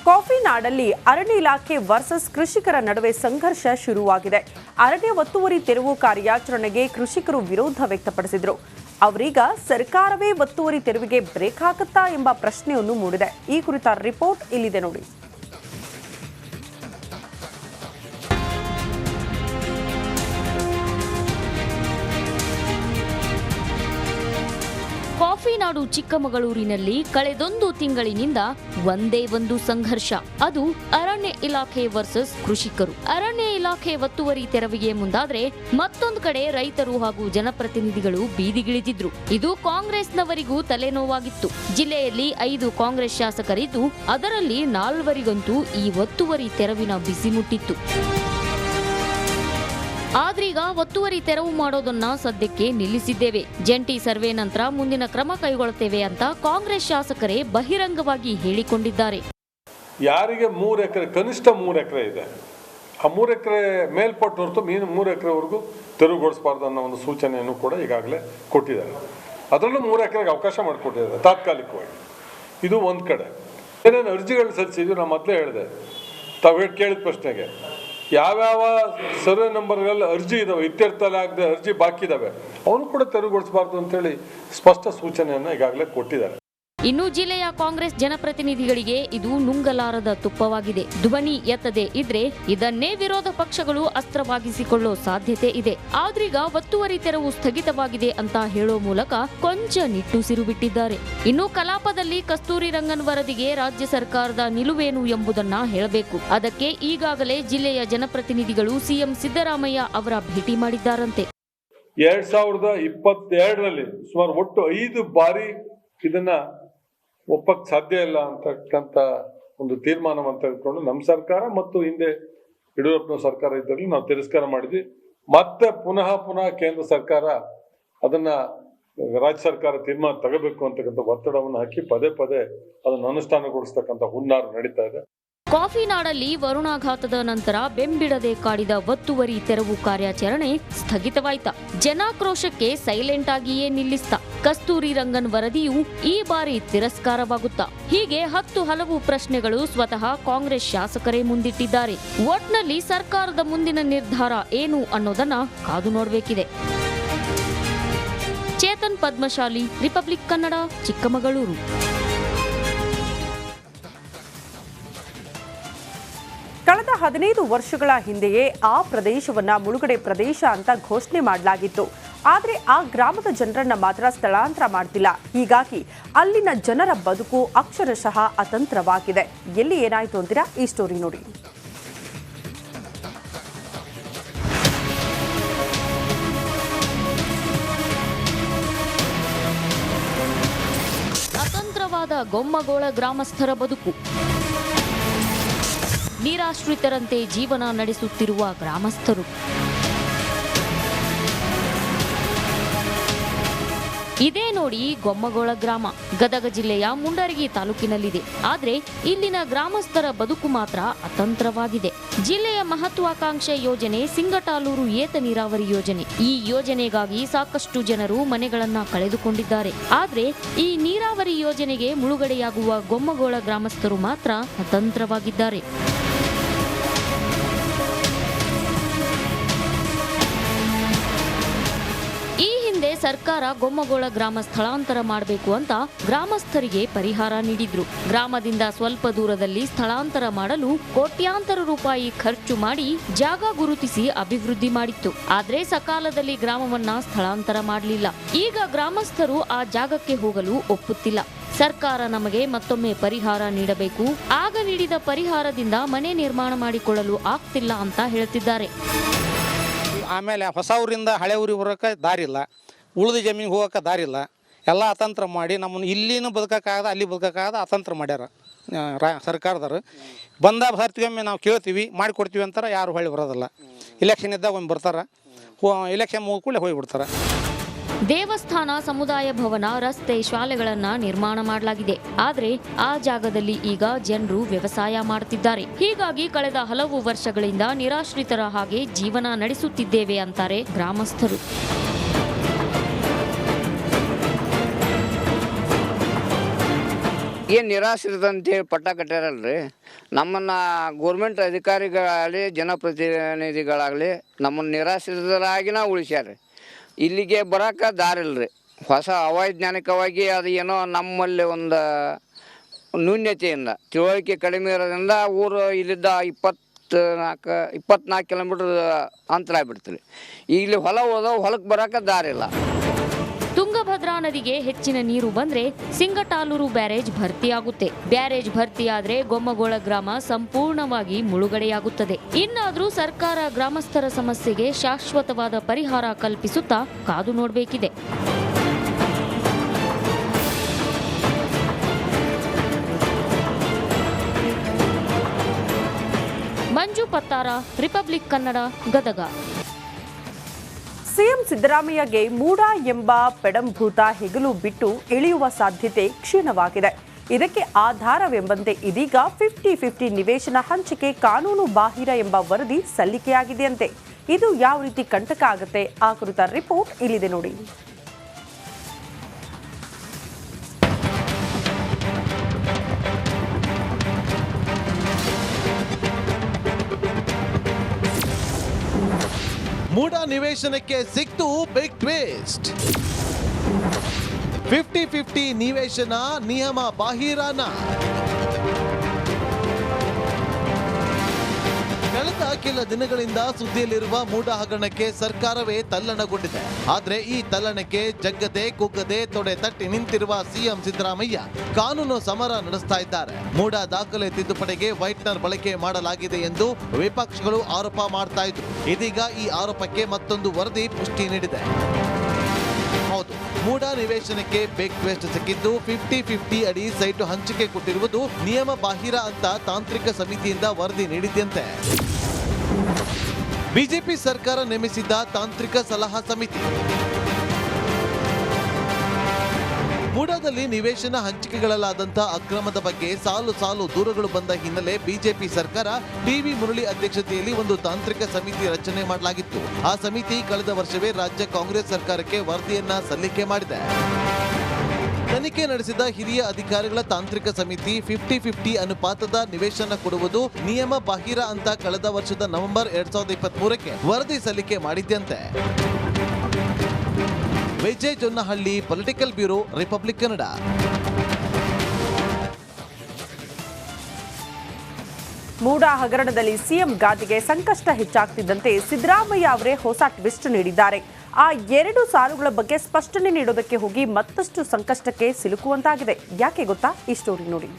Coffee ನಾಡಲ್ಲಿ ಅರಣ್ಯ ಇಲಾಖೆ ವರ್ಸಸ್ ಕೃಷಿಕರ ನಡುವೆ ಸಂಘರ್ಷ ಶುರುವಾಗಿದೆ. ಅರಣ್ಯ ಒತ್ತುವರಿ ತೆರವು ಕಾರ್ಯಾಚರಣೆಗೆ ಕೃಷಿಕರು ವಿರೋಧ ವ್ಯಕ್ತಪಡಿಸಿದರು. ಅವರೀಗ ಸರ್ಕಾರವೇ ಒತ್ತುವರಿ ತೆರವಿಗೆ ಬ್ರೇಕ್ ಹಾಕುತ್ತಾ ಎಂಬ ಪ್ರಶ್ನೆಯನ್ನು ಮೂಡಿದೆ. ಈ ಕುರಿತ ರಿಪೋರ್ಟ್ ಇಲ್ಲಿದೆ ನೋಡಿ. ಕಾಫಿ ನಾಡು ಚಿಕ್ಕಮಗಳೂರಿನಲ್ಲಿ ಕಳೆದೊಂದು ತಿಂಗಳಿನಿಂದ ಒಂದೇ ಒಂದು ಸಂಘರ್ಷ. ಅದು ಅರಣ್ಯ ಇಲಾಖೆ ವರ್ಸಸ್ ಕೃಷಿಕರು. ಅರಣ್ಯ ಇಲಾಖೆ ಒತ್ತುವರಿ ತೆರವಿಗೆ ಮುಂದಾದ್ರೆ ಮತ್ತೊಂದು ಕಡೆ ರೈತರು ಹಾಗೂ ಜನಪ್ರತಿನಿಧಿಗಳು ಬೀದಿಗಿಳಿದಿದ್ರು. ಇದು ಕಾಂಗ್ರೆಸ್ನವರಿಗೂ ತಲೆನೋವಾಗಿತ್ತು. ಜಿಲ್ಲೆಯಲ್ಲಿ 5 ಕಾಂಗ್ರೆಸ್ ಶಾಸಕರಿದ್ದು ಅದರಲ್ಲಿ 4ವರಿಗಂತೂ ಈ ಒತ್ತುವರಿ ತೆರವಿನ ಬಿಸಿ ಮುಟ್ಟಿತ್ತು. ಆದ್ರೀಗ ಒತ್ತುವರಿ ತೆರವು ಮಾಡೋದನ್ನ ಸದ್ಯಕ್ಕೆ ನಿಲ್ಲಿಸಿದ್ದೇವೆ. ಜಂಟಿ ಸರ್ವೆ ನಂತರ ಮುಂದಿನ ಕ್ರಮ ಕೈಗೊಳ್ಳುತ್ತೇವೆ ಅಂತ ಕಾಂಗ್ರೆಸ್ ಶಾಸಕರೇ ಬಹಿರಂಗವಾಗಿ ಹೇಳಿಕೊಂಡಿದ್ದಾರೆ. ಯಾರಿಗೆ 3 ಎಕರೆ ಕನಿಷ್ಠ 3 ಎಕರೆ ಇದೆ, ಆ 3 ಎಕರೆ ಮೇಲ್ಪಟ್ಟು ಹೊರತು 3 ಎಕರೆವರೆಗೂ ತೆರವುಗೊಳಿಸಬಾರ್ದು ಅನ್ನೋ ಒಂದು ಸೂಚನೆಯನ್ನು ಕೂಡ ಈಗಾಗಲೇ ಕೊಟ್ಟಿದ್ದಾರೆ. ಅದರಲ್ಲೂ 3 ಎಕರೆಗೆ ಅವಕಾಶ ಮಾಡಿಕೊಟ್ಟಿದ್ದಾರೆ ತಾತ್ಕಾಲಿಕವಾಗಿ. ಇದು ಒಂದು ಕಡೆ. ಏನೇನು ಅರ್ಜಿಗಳು ಸಲ್ಲಿಸಿದ್ವಿ, ನಾನು ಮೊದಲೇ ಹೇಳಿದೆ, ತಾವು ಕೇಳಿದ ಪ್ರಶ್ನೆಗೆ ಯಾವ್ಯಾವ ಸರ್ವೆ ನಂಬರ್ಗಳಲ್ಲಿ ಅರ್ಜಿ ಇದಾವೆ, ಇತ್ಯರ್ಥ ಆಗದೆ ಅರ್ಜಿ ಬಾಕಿ ಇದಾವೆ, ಅವನು ಕೂಡ ತೆರವುಗೊಳಿಸಬಾರ್ದು ಅಂತೇಳಿ ಸ್ಪಷ್ಟ ಸೂಚನೆಯನ್ನು ಈಗಾಗಲೇ ಕೊಟ್ಟಿದ್ದಾರೆ. ಇನ್ನು ಜಿಲ್ಲೆಯ ಕಾಂಗ್ರೆಸ್ ಜನಪ್ರತಿನಿಧಿಗಳಿಗೆ ಇದು ನುಂಗಲಾರದ ತುಪ್ಪವಾಗಿದೆ. ಧ್ವನಿ ಎತ್ತದೇ ಇದ್ರೆ ಇದನ್ನೇ ವಿರೋಧ ಪಕ್ಷಗಳು ಅಸ್ತ್ರವಾಗಿಸಿಕೊಳ್ಳೋ ಸಾಧ್ಯತೆ ಇದೆ. ಆದ್ರೀಗ ಒತ್ತುವರಿ ತೆರವು ಸ್ಥಗಿತವಾಗಿದೆ ಅಂತ ಹೇಳೋ ಮೂಲಕ ಕೊಂಚ ನಿಟ್ಟುಸಿರು ಬಿಟ್ಟಿದ್ದಾರೆ. ಇನ್ನು ಕಲಾಪದಲ್ಲಿ ಕಸ್ತೂರಿ ರಂಗನ್ ವರದಿಗೆ ರಾಜ್ಯ ಸರ್ಕಾರದ ನಿಲುವೇನು ಎಂಬುದನ್ನ ಹೇಳಬೇಕು. ಅದಕ್ಕೆ ಈಗಾಗಲೇ ಜಿಲ್ಲೆಯ ಜನಪ್ರತಿನಿಧಿಗಳು ಸಿಎಂ ಸಿದ್ದರಾಮಯ್ಯ ಅವರ ಭೇಟಿ ಮಾಡಿದ್ದಾರಂತೆ. 2022ರಲ್ಲಿ ಸುಮಾರು ಒಟ್ಟು 5 ಬಾರಿ ಇದನ್ನ ಒಪ್ಪಕ್ಕೆ ಸಾಧ್ಯ ಇಲ್ಲ ಅಂತಕ್ಕಂಥ ಒಂದು ತೀರ್ಮಾನವನ್ನು ತೆಗೆದುಕೊಂಡು ನಮ್ಮ ಸರ್ಕಾರ ಮತ್ತು ಹಿಂದೆ ಯಡಿಯೂರಪ್ಪನ ಸರ್ಕಾರ ಇದ್ದಲ್ಲಿ ನಾವು ತಿರಸ್ಕಾರ ಮಾಡಿದ್ವಿ. ಮತ್ತೆ ಪುನಃ ಕೇಂದ್ರ ಸರ್ಕಾರ ಅದನ್ನ ರಾಜ್ಯ ಸರ್ಕಾರ ತೀರ್ಮಾನ ತಗೋಬೇಕು ಅಂತಕ್ಕಂಥ ಒತ್ತಡವನ್ನು ಹಾಕಿ ಪದೇ ಅದನ್ನು ಅನುಷ್ಠಾನಗೊಳಿಸ್ತಕ್ಕಂಥ ಹುನ್ನಾರ ನಡೀತಾ ಇದೆ. ಕಾಫಿ ನಾಡಲ್ಲಿ ವರುಣಾಘಾತದ ನಂತರ ಬೆಂಬಿಡದೆ ಕಾಡಿದ ಒತ್ತುವರಿ ತೆರವು ಕಾರ್ಯಾಚರಣೆ ಸ್ಥಗಿತವಾಯ್ತ. ಜನಾಕ್ರೋಶಕ್ಕೆ ಸೈಲೆಂಟ್ ಆಗಿಯೇ ನಿಲ್ಲಿಸ್ತ. ಕಸ್ತೂರಿ ರಂಗನ್ ವರದಿಯು ಈ ಬಾರಿ ತಿರಸ್ಕಾರವಾಗುತ್ತಾ? ಹೀಗೆ 10 ಹಲವು ಪ್ರಶ್ನೆಗಳು ಸ್ವತಃ ಕಾಂಗ್ರೆಸ್ ಶಾಸಕರೇ ಮುಂದಿಟ್ಟಿದ್ದಾರೆ. ಒಟ್ನಲ್ಲಿ ಸರ್ಕಾರದ ಮುಂದಿನ ನಿರ್ಧಾರ ಏನು ಅನ್ನೋದನ್ನ ಕಾದು ನೋಡಬೇಕಿದೆ. ಚೇತನ್ ಪದ್ಮಶಾಲಿ, ರಿಪಬ್ಲಿಕ್ ಕನ್ನಡ, ಚಿಕ್ಕಮಗಳೂರು. ಕಳೆದ 15 ವರ್ಷಗಳ ಹಿಂದೆಯೇ ಆ ಪ್ರದೇಶವನ್ನ ಮುಳುಗಡೆ ಪ್ರದೇಶ ಅಂತ ಘೋಷಣೆ ಮಾಡಲಾಗಿತ್ತು. ಆದರೆ ಆ ಗ್ರಾಮದ ಜನರನ್ನ ಮಾತ್ರ ಸ್ಥಳಾಂತರ ಮಾಡ್ತಿಲ್ಲ. ಹೀಗಾಗಿ ಅಲ್ಲಿನ ಜನರ ಬದುಕು ಅಕ್ಷರಶಃ ಅತಂತ್ರವಾಗಿದೆ. ಎಲ್ಲಿ ಏನಾಯ್ತು ಅಂತೀರಾ? ಈ ಸ್ಟೋರಿ ನೋಡಿ. ಅತಂತ್ರವಾದ ಗೊಮ್ಮಗೋಳ ಗ್ರಾಮಸ್ಥರ ಬದುಕು. ನಿರಾಶ್ರಿತರಂತೆ ಜೀವನ ನಡೆಸುತ್ತಿರುವ ಗ್ರಾಮಸ್ಥರು. ಇದೇ ನೋಡಿ ಗೊಮ್ಮಗೋಳ ಗ್ರಾಮ. ಗದಗ ಜಿಲ್ಲೆಯ ಮುಂಡರಗಿ ತಾಲೂಕಿನಲ್ಲಿದೆ. ಆದ್ರೆ ಇಲ್ಲಿನ ಗ್ರಾಮಸ್ಥರ ಬದುಕು ಮಾತ್ರ ಅತಂತ್ರವಾಗಿದೆ. ಜಿಲ್ಲೆಯ ಮಹತ್ವಾಕಾಂಕ್ಷೆ ಯೋಜನೆ ಸಿಂಗಟಾಲೂರು ಏತ ನೀರಾವರಿ ಯೋಜನೆ. ಈ ಯೋಜನೆಗಾಗಿ ಸಾಕಷ್ಟು ಜನರು ಮನೆಗಳನ್ನ ಕಳೆದುಕೊಂಡಿದ್ದಾರೆ. ಆದ್ರೆ ಈ ನೀರಾವರಿ ಯೋಜನೆಗೆ ಮುಳುಗಡೆಯಾಗುವ ಗೊಮ್ಮಗೋಳ ಗ್ರಾಮಸ್ಥರು ಮಾತ್ರ ಅತಂತ್ರವಾಗಿದ್ದಾರೆ. ಸರ್ಕಾರ ಗೊಮ್ಮಗೋಳ ಗ್ರಾಮ ಸ್ಥಳಾಂತರ ಮಾಡಬೇಕು ಅಂತ ಗ್ರಾಮಸ್ಥರಿಗೆ ಪರಿಹಾರ ನೀಡಿದ್ರು. ಗ್ರಾಮದಿಂದ ಸ್ವಲ್ಪ ದೂರದಲ್ಲಿ ಸ್ಥಳಾಂತರ ಮಾಡಲು ಕೋಟ್ಯಾಂತರ ರೂಪಾಯಿ ಖರ್ಚು ಮಾಡಿ ಜಾಗ ಗುರುತಿಸಿ ಅಭಿವೃದ್ಧಿ ಮಾಡಿತ್ತು. ಆದ್ರೆ ಸಕಾಲದಲ್ಲಿ ಗ್ರಾಮವನ್ನ ಸ್ಥಳಾಂತರ ಮಾಡಲಿಲ್ಲ. ಈಗ ಗ್ರಾಮಸ್ಥರು ಆ ಜಾಗಕ್ಕೆ ಹೋಗಲು ಒಪ್ಪುತ್ತಿಲ್ಲ. ಸರ್ಕಾರ ನಮಗೆ ಮತ್ತೊಮ್ಮೆ ಪರಿಹಾರ ನೀಡಬೇಕು, ಆಗ ನೀಡಿದ ಪರಿಹಾರದಿಂದ ಮನೆ ನಿರ್ಮಾಣ ಮಾಡಿಕೊಳ್ಳಲು ಆಗ್ತಿಲ್ಲ ಅಂತ ಹೇಳ್ತಿದ್ದಾರೆ. ಆಮೇಲೆ ಹೊಸ ಊರಿಂದ ಹಳೆ ಊರಿಗೆ ಬರೋಕೆ ದಾರಿ ಇಲ್ಲ, ಉಳಿದ ಜಮೀನಿಗೆ ಹೋಗೋಕೆ ದಾರಿ ಇಲ್ಲ. ಎಲ್ಲ ಅತಂತ್ರ ಮಾಡಿ ನಮ್ಮನ್ನು ಇಲ್ಲಿನೂ ಬದುಕೋಕ್ಕಾಗದ ಅಲ್ಲಿ ಬದುಕೋಕ್ಕಾಗದ ಅತಂತ್ರ ಮಾಡ್ಯಾರ ಸರ್ಕಾರದವರು. ಬಂದ ಸರ್ತಿಗೊಮ್ಮೆ ನಾವು ಕೇಳ್ತೀವಿ, ಮಾಡಿಕೊಡ್ತೀವಿ ಅಂತಾರೆ, ಯಾರು ಹೊಳ್ಳಿ ಬರೋದಿಲ್ಲ. ಇಲೆಕ್ಷನ್ ಇದ್ದಾಗ ಒಮ್ಮೆ ಬರ್ತಾರೆ, ಇಲೆಕ್ಷನ್ ಮುಗಿದ ಕೂಡಲೇ ಹೋಗಿಬಿಡ್ತಾರೆ. ದೇವಸ್ಥಾನ, ಸಮುದಾಯ ಭವನ, ರಸ್ತೆ, ಶಾಲೆಗಳನ್ನ ನಿರ್ಮಾಣ ಮಾಡಲಾಗಿದೆ. ಆದ್ರೆ ಆ ಜಾಗದಲ್ಲಿ ಈಗ ಜನರು ವ್ಯವಸಾಯ ಮಾಡುತ್ತಿದ್ದಾರೆ. ಹೀಗಾಗಿ ಕಳೆದ ಹಲವು ವರ್ಷಗಳಿಂದ ನಿರಾಶ್ರಿತರ ಹಾಗೆ ಜೀವನ ನಡೆಸುತ್ತಿದ್ದೇವೆ ಅಂತಾರೆ ಗ್ರಾಮಸ್ಥರು. ಏನು ನಿರಾಶ್ರಿತಂತೇಳಿ ಪಟ್ಟ ಕಟ್ಟ್ಯಾರಲ್ರಿ, ನಮ್ಮನ್ನು ಗೋರ್ಮೆಂಟ್ ಅಧಿಕಾರಿಗಳಾಗಲಿ ಜನಪ್ರತಿನಿಧಿಗಳಾಗಲಿ ನಮ್ಮನ್ನು ನಿರಾಶ್ರಿತರಾಗಿನ ಉಳಿಸ್ಯಾರ. ಇಲ್ಲಿಗೆ ಬರೋಕೆ ದಾರಿಲ್ರಿ. ಹೊಸ ಅವೈಜ್ಞಾನಿಕವಾಗಿ ಅದು ಏನೋ ನಮ್ಮಲ್ಲಿ ಒಂದು ನ್ಯೂನ್ಯತೆಯಿಂದ ತಿಳುವಳಿಕೆ ಕಡಿಮೆ ಇರೋದ್ರಿಂದ ಊರು ಇಲ್ಲಿದ್ದ 24 ಕಿಲೋಮೀಟ್ರ್ ಅಂತರ ಆಗ್ಬಿಡ್ತೀರಿ. ಇಲ್ಲಿ ಹೊಲ ಹೋದವು, ಹೊಲಕ್ಕೆ ಬರೋಕೆ ದಾರಿಲ್ಲ. ತುಂಗಭದ್ರಾ ನದಿಗೆ ಹೆಚ್ಚಿನ ನೀರು ಬಂದ್ರೆ ಸಿಂಗಟಾಲೂರು ಬ್ಯಾರೇಜ್ ಭರ್ತಿಯಾಗುತ್ತೆ. ಬ್ಯಾರೇಜ್ ಭರ್ತಿಯಾದ್ರೆ ಗೊಮ್ಮಗೋಳ ಗ್ರಾಮ ಸಂಪೂರ್ಣವಾಗಿ ಮುಳುಗಡೆಯಾಗುತ್ತದೆ. ಇನ್ನಾದ್ರೂ ಸರ್ಕಾರ ಗ್ರಾಮಸ್ಥರ ಸಮಸ್ಯೆಗೆ ಶಾಶ್ವತವಾದ ಪರಿಹಾರ ಕಲ್ಪಿಸುತ್ತಾ ಕಾದು ನೋಡಬೇಕಿದೆ. ಮಂಜು ಪತ್ತಾರ, ರಿಪಬ್ಲಿಕ್ ಕನ್ನಡ, ಗದಗ. ಸಿಎಂ ಸಿದ್ದರಾಮಯ್ಯಗೆ ಮೂಡ ಎಂಬ ಪೆಡಂಭೂತ ಹೆಗಲು ಬಿಟ್ಟು ಇಳಿಯುವ ಸಾಧ್ಯತೆ ಕ್ಷೀಣವಾಗಿದೆ. ಇದಕ್ಕೆ ಆಧಾರವೆಂಬಂತೆ ಇದೀಗ 50-50 ನಿವೇಶನ ಹಂಚಿಕೆ ಕಾನೂನು ಬಾಹಿರ ಎಂಬ ವರದಿ ಸಲ್ಲಿಕೆಯಾಗಿದೆಯಂತೆ. ಇದು ಯಾವ ರೀತಿ ಕಂಟಕ ಆಗುತ್ತೆ, ಆ ಕುರಿತ ರಿಪೋರ್ಟ್ ಇಲ್ಲಿದೆ ನೋಡಿ. ಮೂಡ ನಿವೇಶನಕ್ಕೆ ಸಿಕ್ತು ಬಿಗ್ ಟ್ವಿಸ್ಟ್. 50-50 ನಿವೇಶನ ನಿಯಮ ಬಾಹಿರಾನ. ಕಳೆದ ಕೆಲ ದಿನಗಳಿಂದ ಸುದ್ದಿಯಲ್ಲಿರುವ ಮೂಡ ಹಗರಣಕ್ಕೆ ಸರ್ಕಾರವೇ ತಲ್ಲಣಗೊಂಡಿದೆ. ಆದ್ರೆ ಈ ತಲ್ಲಣಕ್ಕೆ ಜಗ್ಗದೆ ಕುಗ್ಗದೆ ತೊಡೆ ತಟ್ಟಿ ನಿಂತಿರುವ ಸಿಎಂ ಸಿದ್ದರಾಮಯ್ಯ ಕಾನೂನು ಸಮರ ನಡೆಸ್ತಾ ಇದ್ದಾರೆ. ಮೂಡ ದಾಖಲೆ ತಿದ್ದುಪಡಿಗೆ ವೈಟ್ನರ್ ಬಳಕೆ ಮಾಡಲಾಗಿದೆ ಎಂದು ವಿಪಕ್ಷಗಳು ಆರೋಪ ಮಾಡ್ತಾ ಇದ್ರು. ಇದೀಗ ಈ ಆರೋಪಕ್ಕೆ ಮತ್ತೊಂದು ವರದಿ ಪುಷ್ಟಿ ನೀಡಿದೆ. ಹೌದು, ಮೂಡ ನಿವೇಶನಕ್ಕೆ ಬಿಗ್ ಟ್ವಿಸ್ಟ್ ಸಿಕ್ಕಿದ್ದು 50-50 ಅಡಿ ಸೈಟು ಹಂಚಿಕೆ ಕೊಟ್ಟಿರುವುದು ನಿಯಮ ಬಾಹಿರ ಅಂತ ತಾಂತ್ರಿಕ ಸಮಿತಿಯಿಂದ ವರದಿ ನೀಡಿದ್ದಂತೆ. ಬಿಜೆಪಿ ಸರ್ಕಾರ ನೇಮಿಸಿದ್ದ ತಾಂತ್ರಿಕ ಸಲಹಾ ಸಮಿತಿ ಮೂಡಾದಲ್ಲಿ ನಿವೇಶನ ಹಂಚಿಕೆಗಳಲ್ಲಾದಂಥ ಅಕ್ರಮದ ಬಗ್ಗೆ ಸಾಲು ಸಾಲು ದೂರುಗಳು ಬಂದ ಹಿನ್ನೆಲೆ ಬಿಜೆಪಿ ಸರ್ಕಾರ ಟಿವಿ ಮುರಳಿ ಅಧ್ಯಕ್ಷತೆಯಲ್ಲಿ ಒಂದು ತಾಂತ್ರಿಕ ಸಮಿತಿ ರಚನೆ ಮಾಡಲಾಗಿತ್ತು. ಆ ಸಮಿತಿ ಕಳೆದ ವರ್ಷವೇ ರಾಜ್ಯ ಕಾಂಗ್ರೆಸ್ ಸರ್ಕಾರಕ್ಕೆ ವರದಿಯನ್ನ ಸಲ್ಲಿಕೆ ಮಾಡಿದೆ. ತನಿಖೆ ನಡೆಸಿದ ಹಿರಿಯ ಅಧಿಕಾರಿಗಳ ತಾಂತ್ರಿಕ ಸಮಿತಿ 50-50 ಅನುಪಾತದ ನಿವೇಶನ ಕೊಡುವುದು ನಿಯಮ ಬಾಹಿರ ಅಂತ ಕಳೆದ ವರ್ಷದ ನವೆಂಬರ್ 2023ಕ್ಕೆ ವರದಿ ಸಲ್ಲಿಕೆ ಮಾಡಿದ್ದಂತೆ. Vijay Jonnahalli, political bureau, Republic Kannada. MUDA ಹಗರಣದಲ್ಲಿ ಸಿಎಂ ಗಾದಿಗೆ ಸಂಕಷ್ಟ ಹೆಚ್ಚಾಗ್ತಿದ್ದಂತೆ ಸಿದ್ದರಾಮಯ್ಯ ಅವರೇ ಹೊಸ ಟ್ವಿಸ್ಟ್ ನೀಡಿದ್ದಾರೆ. ಆ 2 ಸಾಲುಗಳ ಬಗ್ಗೆ ಸ್ಪಷ್ಟನೆ ನೀಡೋದಕ್ಕೆ ಹೋಗಿ ಮತ್ತಷ್ಟು ಸಂಕಷ್ಟಕ್ಕೆ ಸಿಲುಕುವಂತಾಗಿದೆ. ಯಾಕೆ ಗೊತ್ತಾ? ಈ ಸ್ಟೋರಿ ನೋಡಿ.